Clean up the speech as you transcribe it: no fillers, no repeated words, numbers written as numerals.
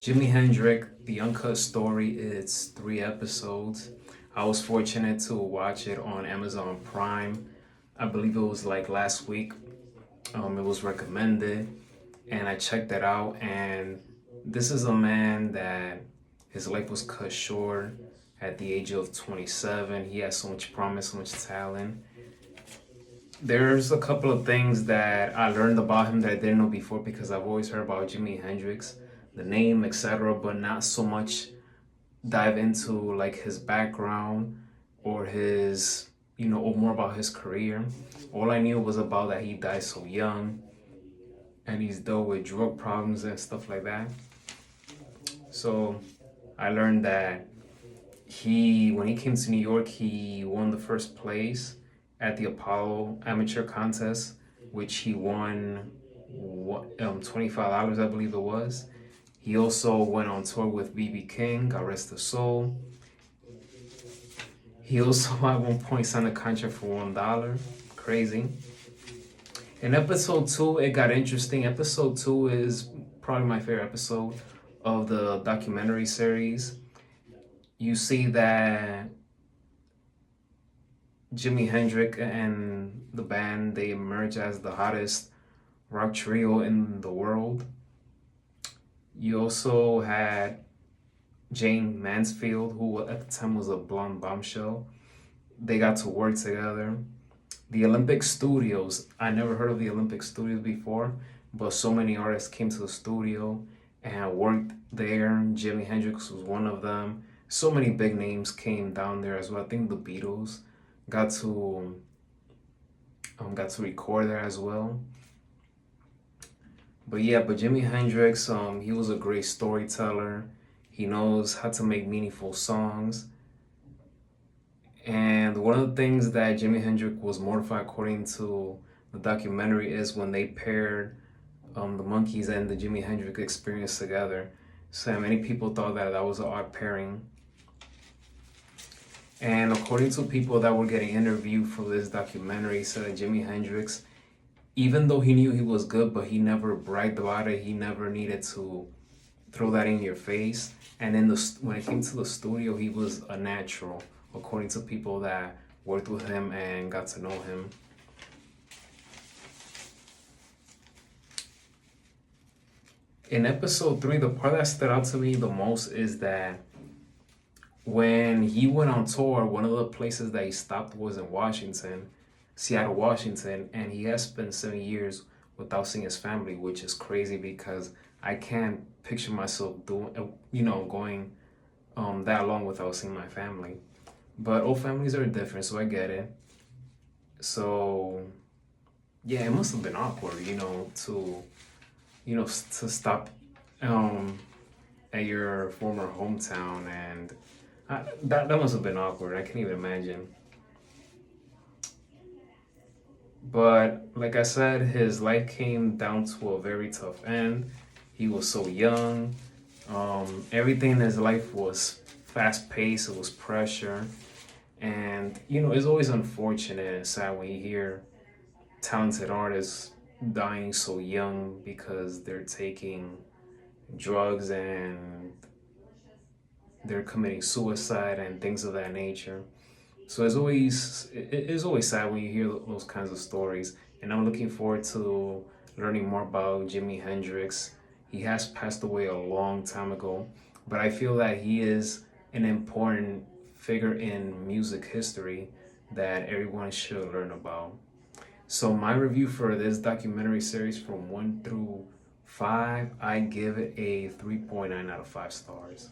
Jimi Hendrix, the Uncut story, it's 3 episodes. I was fortunate to watch it on Amazon Prime. I believe it was like last week. It was recommended, and I checked it out. And this is a man that his life was cut short at the age of 27. He has so much promise, so much talent. There's a couple of things that I learned about him that I didn't know before because I've always heard about Jimi Hendrix, the name, etc., but not so much dive into like his background or his, or more about his career. All I knew was about that he died so young and he's dealt with drug problems and stuff like that. So I learned that when he came to New York, he won the first place at the Apollo Amateur Contest, which he won $25, I believe it was. He also went on tour with BB King, God rest his soul. He also at one point signed a contract for $1. Crazy. In episode 2, it got interesting. Episode 2 is probably my favorite episode of the documentary series. You see that Jimi Hendrix and the band, they emerge as the hottest rock trio in the world. You also had Jane Mansfield, who at the time was a blonde bombshell. They got to work together. The Olympic Studios, I never heard of the Olympic Studios before, but so many artists came to the studio and worked there. Jimi Hendrix was one of them. So many big names came down there as well. I think the Beatles got to record there as well. But Jimi Hendrix, he was a great storyteller. He knows how to make meaningful songs. And one of the things that Jimi Hendrix was mortified, according to the documentary, is when they paired the Monkees and the Jimi Hendrix Experience together. So many people thought that that was an odd pairing. And according to people that were getting interviewed for this documentary, said that Jimi Hendrix, even though he knew he was good, but he never bragged about it. He never needed to throw that in your face. And then when it came to the studio, he was a natural, according to people that worked with him and got to know him. In episode 3, the part that stood out to me the most is that when he went on tour, one of the places that he stopped was in Seattle, Washington, and he has spent 7 years without seeing his family, which is crazy because I can't picture myself going that long without seeing my family. But all families are different, so I get it. So yeah, it must have been awkward, to stop at your former hometown, and that must have been awkward. I can't even imagine. But like I said, his life came down to a very tough end. He was so young. Everything in his life was fast paced. It was pressure, and it's always unfortunate and sad when you hear talented artists dying so young because they're taking drugs and they're committing suicide and things of that nature. So it's always sad when you hear those kinds of stories. And I'm looking forward to learning more about Jimi Hendrix. He has passed away a long time ago, but I feel that he is an important figure in music history that everyone should learn about. So my review for this documentary series from 1 through 5, I give it a 3.9 out of 5 stars.